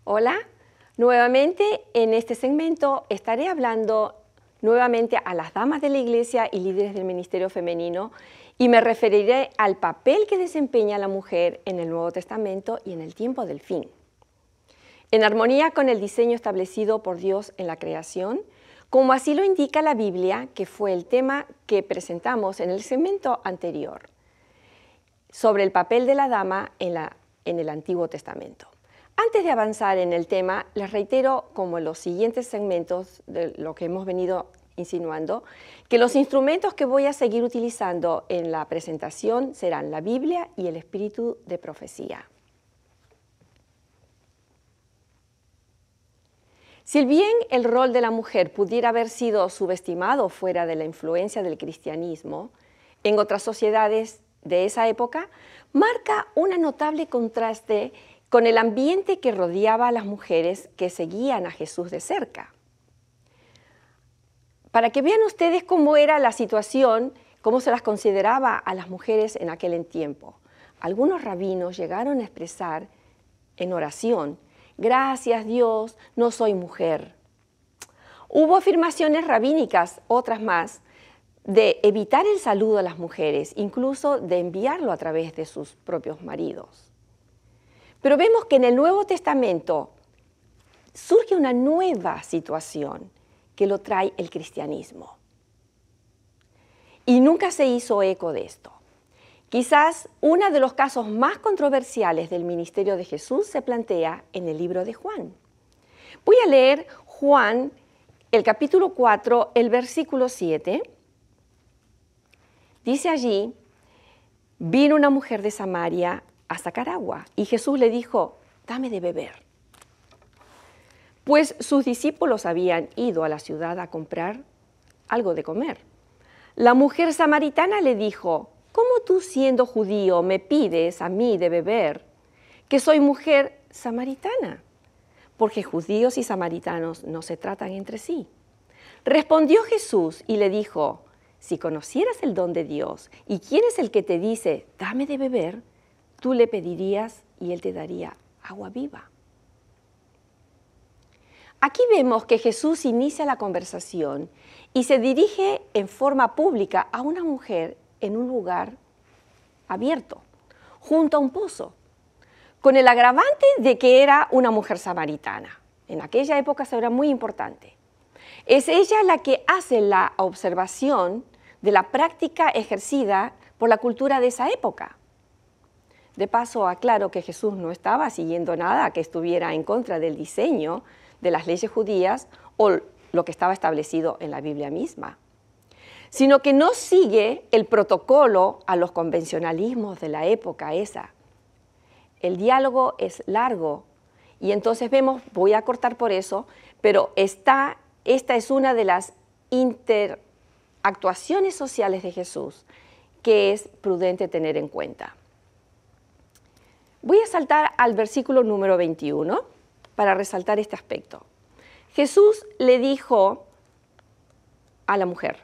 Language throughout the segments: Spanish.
Hola, nuevamente en este segmento estaré hablando nuevamente a las damas de la Iglesia y líderes del ministerio femenino y me referiré al papel que desempeña la mujer en el Nuevo Testamento y en el tiempo del fin. En armonía con el diseño establecido por Dios en la creación, como así lo indica la Biblia, que fue el tema que presentamos en el segmento anterior, sobre el papel de la dama en el Antiguo Testamento. Antes de avanzar en el tema, les reitero, como en los siguientes segmentos de lo que hemos venido insinuando, que los instrumentos que voy a seguir utilizando en la presentación serán la Biblia y el espíritu de profecía. Si bien el rol de la mujer pudiera haber sido subestimado fuera de la influencia del cristianismo, en otras sociedades de esa época, marca un notable contraste con el ambiente que rodeaba a las mujeres que seguían a Jesús de cerca. Para que vean ustedes cómo era la situación, cómo se las consideraba a las mujeres en aquel tiempo. Algunos rabinos llegaron a expresar en oración: gracias Dios, no soy mujer. Hubo afirmaciones rabínicas, otras más, de evitar el saludo a las mujeres, incluso de enviarlo a través de sus propios maridos. Pero vemos que en el Nuevo Testamento surge una nueva situación que lo trae el cristianismo. Y nunca se hizo eco de esto. Quizás uno de los casos más controversiales del ministerio de Jesús se plantea en el libro de Juan. Voy a leer Juan, el capítulo 4, el versículo 7. Dice allí: vino una mujer de Samaria a sacar agua y Jesús le dijo: dame de beber. Pues sus discípulos habían ido a la ciudad a comprar algo de comer. La mujer samaritana le dijo: ¿cómo tú, siendo judío, me pides a mí de beber, que soy mujer samaritana? Porque judíos y samaritanos no se tratan entre sí. Respondió Jesús y le dijo: si conocieras el don de Dios y quién es el que te dice, dame de beber, tú le pedirías y él te daría agua viva. Aquí vemos que Jesús inicia la conversación y se dirige en forma pública a una mujer en un lugar abierto, junto a un pozo, con el agravante de que era una mujer samaritana. En aquella época eso era muy importante. Es ella la que hace la observación de la práctica ejercida por la cultura de esa época. De paso, aclaro que Jesús no estaba siguiendo nada que estuviera en contra del diseño de las leyes judías o lo que estaba establecido en la Biblia misma, sino que no sigue el protocolo a los convencionalismos de la época esa. El diálogo es largo y entonces vemos, voy a cortar por eso, pero esta es una de las interactuaciones sociales de Jesús que es prudente tener en cuenta. Voy a saltar al versículo número 21 para resaltar este aspecto. Jesús le dijo a la mujer: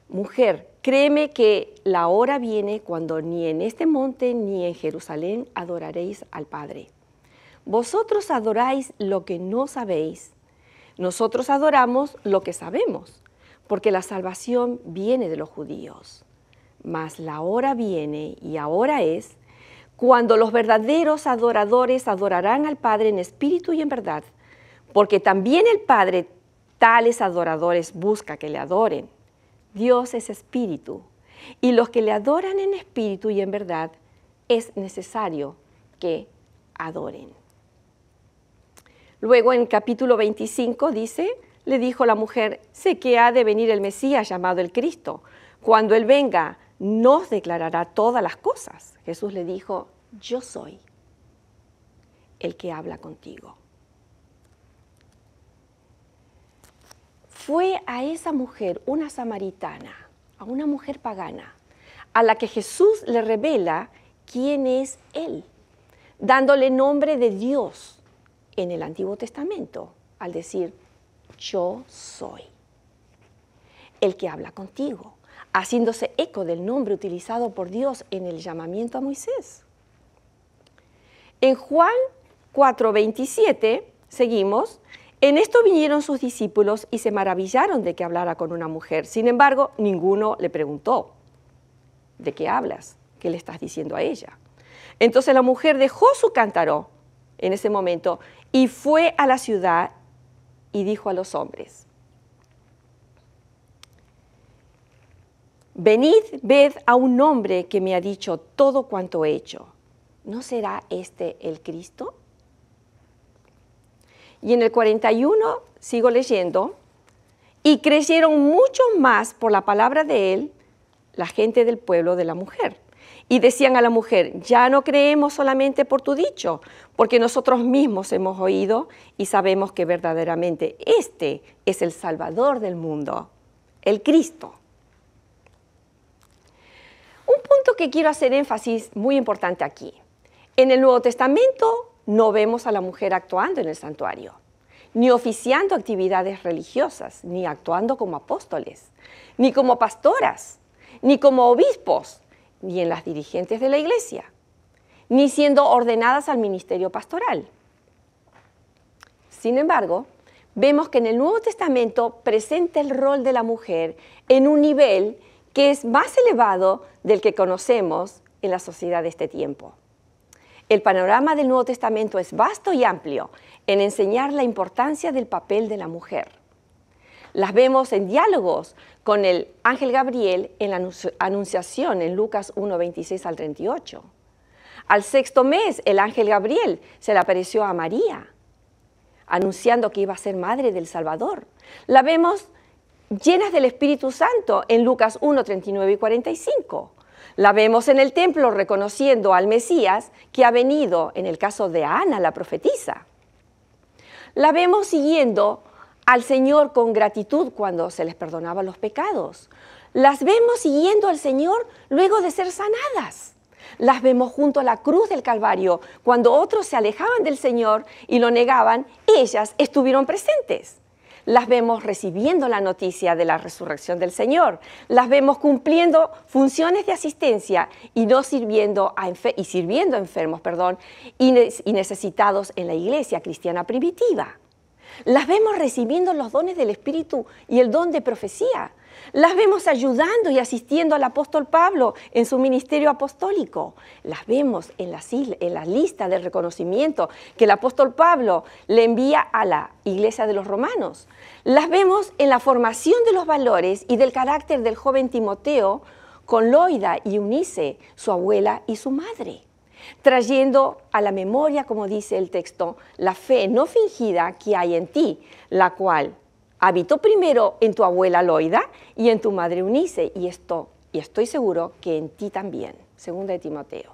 mujer, créeme que la hora viene cuando ni en este monte ni en Jerusalén adoraréis al Padre. Vosotros adoráis lo que no sabéis. Nosotros adoramos lo que sabemos, porque la salvación viene de los judíos. Mas la hora viene, y ahora es, cuando los verdaderos adoradores adorarán al Padre en espíritu y en verdad, porque también el Padre tales adoradores busca que le adoren. Dios es espíritu, y los que le adoran en espíritu y en verdad es necesario que adoren. Luego en capítulo 25 dice: le dijo la mujer: sé que ha de venir el Mesías llamado el Cristo. Cuando Él venga, nos declarará todas las cosas. Jesús le dijo: yo soy el que habla contigo. Fue a esa mujer, una samaritana, a una mujer pagana, a la que Jesús le revela quién es Él, dándole nombre de Dios en el Antiguo Testamento, al decir: yo soy el que habla contigo, haciéndose eco del nombre utilizado por Dios en el llamamiento a Moisés. En Juan 4:27, seguimos, en esto vinieron sus discípulos y se maravillaron de que hablara con una mujer. Sin embargo, ninguno le preguntó, ¿de qué hablas? ¿Qué le estás diciendo a ella? Entonces la mujer dejó su cántaro en ese momento y fue a la ciudad y dijo a los hombres, venid, ved a un hombre que me ha dicho todo cuanto he hecho. ¿No será este el Cristo? Y en el 41, sigo leyendo, y creyeron muchos más por la palabra de él, la gente del pueblo de la mujer. Y decían a la mujer, ya no creemos solamente por tu dicho, porque nosotros mismos hemos oído y sabemos que verdaderamente este es el Salvador del mundo, el Cristo. Un punto que quiero hacer énfasis muy importante aquí. En el Nuevo Testamento no vemos a la mujer actuando en el santuario, ni oficiando actividades religiosas, ni actuando como apóstoles, ni como pastoras, ni como obispos, ni en las dirigentes de la iglesia, ni siendo ordenadas al ministerio pastoral. Sin embargo, vemos que en el Nuevo Testamento presenta el rol de la mujer en un nivel que es más elevado del que conocemos en la sociedad de este tiempo. El panorama del Nuevo Testamento es vasto y amplio en enseñar la importancia del papel de la mujer. Las vemos en diálogos con el ángel Gabriel en la Anunciación en Lucas 1, 26 al 38. Al sexto mes, el ángel Gabriel se le apareció a María, anunciando que iba a ser madre del Salvador. La vemos llenas del Espíritu Santo en Lucas 1, 39 y 45. La vemos en el templo reconociendo al Mesías que ha venido, en el caso de Ana, la profetisa. La vemos siguiendo al Señor con gratitud cuando se les perdonaba los pecados. Las vemos siguiendo al Señor luego de ser sanadas. Las vemos junto a la cruz del Calvario. Cuando otros se alejaban del Señor y lo negaban, ellas estuvieron presentes. Las vemos recibiendo la noticia de la resurrección del Señor. Las vemos cumpliendo funciones de asistencia y sirviendo a enfermos y necesitados en la iglesia cristiana primitiva. Las vemos recibiendo los dones del Espíritu y el don de profecía. Las vemos ayudando y asistiendo al apóstol Pablo en su ministerio apostólico. Las vemos en la lista de reconocimiento que el apóstol Pablo le envía a la iglesia de los romanos. Las vemos en la formación de los valores y del carácter del joven Timoteo con Loida y Eunice, su abuela y su madre, trayendo a la memoria, como dice el texto, la fe no fingida que hay en ti, la cual habitó primero en tu abuela Loida y en tu madre Eunice, y estoy seguro que en ti también. Segunda de Timoteo.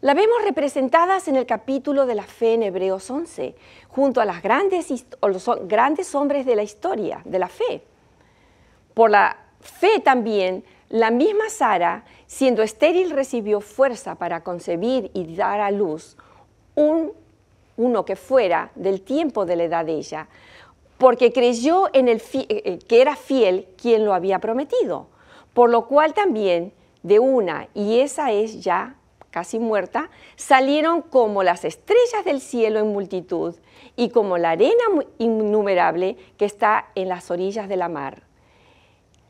La vemos representadas en el capítulo de la fe en Hebreos 11, junto a los grandes hombres de la historia, de la fe. Por la fe también, la misma Sara, siendo estéril, recibió fuerza para concebir y dar a luz uno que fuera del tiempo de la edad de ella, porque creyó en que era fiel quien lo había prometido, por lo cual también de una, y esa es ya casi muerta, salieron como las estrellas del cielo en multitud y como la arena innumerable que está en las orillas de la mar.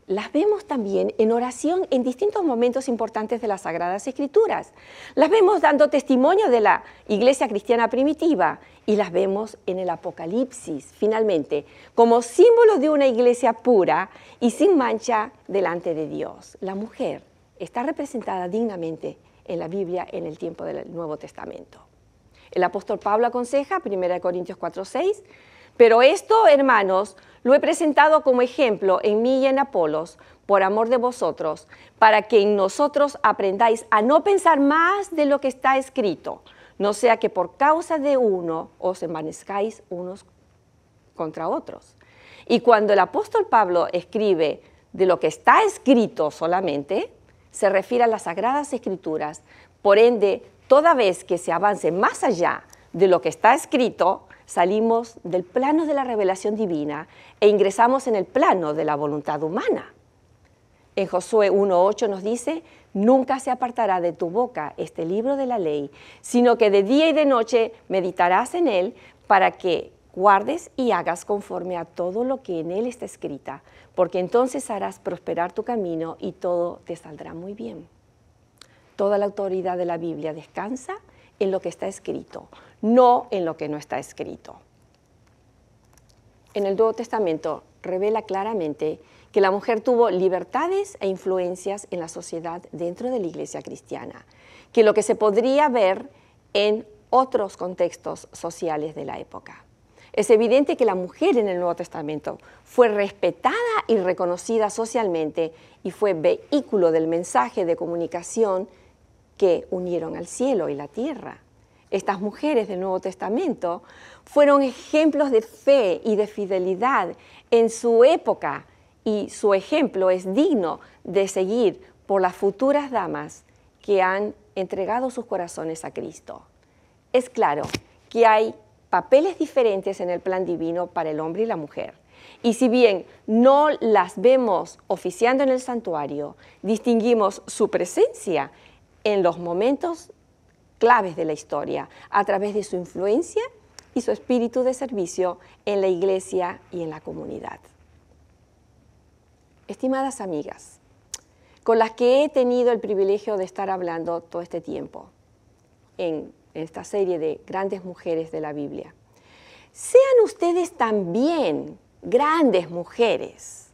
Las vemos también en oración en distintos momentos importantes de las Sagradas Escrituras. Las vemos dando testimonio de la iglesia cristiana primitiva y las vemos en el Apocalipsis, finalmente, como símbolo de una iglesia pura y sin mancha delante de Dios. La mujer está representada dignamente en la Biblia en el tiempo del Nuevo Testamento. El apóstol Pablo aconseja, 1 Corintios 4:6, pero esto, hermanos, lo he presentado como ejemplo en mí y en Apolos, por amor de vosotros, para que en nosotros aprendáis a no pensar más de lo que está escrito, no sea que por causa de uno os envanezcáis unos contra otros. Y cuando el apóstol Pablo escribe de lo que está escrito solamente, se refiere a las Sagradas Escrituras. Por ende, toda vez que se avance más allá de lo que está escrito, salimos del plano de la revelación divina e ingresamos en el plano de la voluntad humana. En Josué 1:8 nos dice, Nunca se apartará de tu boca este libro de la ley, sino que de día y de noche meditarás en él para que guardes y hagas conforme a todo lo que en él está escrita, porque entonces harás prosperar tu camino y todo te saldrá muy bien. Toda la autoridad de la Biblia descansa en lo que está escrito, no en lo que no está escrito. En el Nuevo Testamento revela claramente que la mujer tuvo libertades e influencias en la sociedad dentro de la iglesia cristiana, que lo que se podría ver en otros contextos sociales de la época. Es evidente que la mujer en el Nuevo Testamento fue respetada y reconocida socialmente y fue vehículo del mensaje de comunicación que unieron al cielo y la tierra. Estas mujeres del Nuevo Testamento fueron ejemplos de fe y de fidelidad en su época, y su ejemplo es digno de seguir por las futuras damas que han entregado sus corazones a Cristo. Es claro que hay papeles diferentes en el plan divino para el hombre y la mujer. Y si bien no las vemos oficiando en el santuario, distinguimos su presencia en los momentos claves de la historia a través de su influencia y su espíritu de servicio en la iglesia y en la comunidad. Estimadas amigas, con las que he tenido el privilegio de estar hablando todo este tiempo en esta serie de grandes mujeres de la Biblia, sean ustedes también grandes mujeres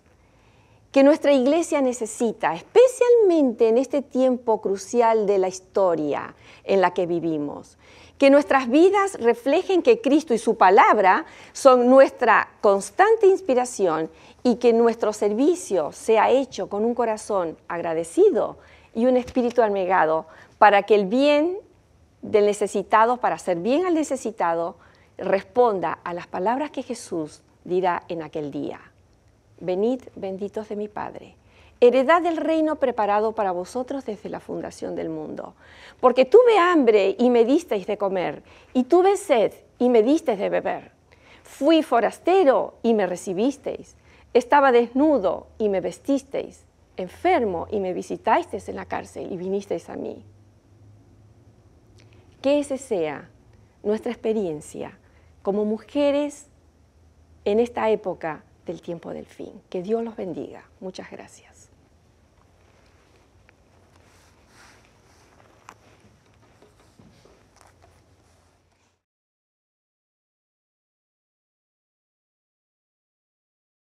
que nuestra iglesia necesita, especialmente en este tiempo crucial de la historia en la que vivimos. Que nuestras vidas reflejen que Cristo y su palabra son nuestra constante inspiración y que nuestro servicio sea hecho con un corazón agradecido y un espíritu abnegado para que el bien del necesitado, para hacer bien al necesitado, responda a las palabras que Jesús dirá en aquel día. Venid, benditos de mi Padre, heredad del reino preparado para vosotros desde la fundación del mundo. Porque tuve hambre y me disteis de comer, y tuve sed y me disteis de beber. Fui forastero y me recibisteis. Estaba desnudo y me vestisteis. Enfermo y me visitasteis en la cárcel y vinisteis a mí. Que ese sea nuestra experiencia como mujeres en esta época del tiempo del fin. Que Dios los bendiga. Muchas gracias.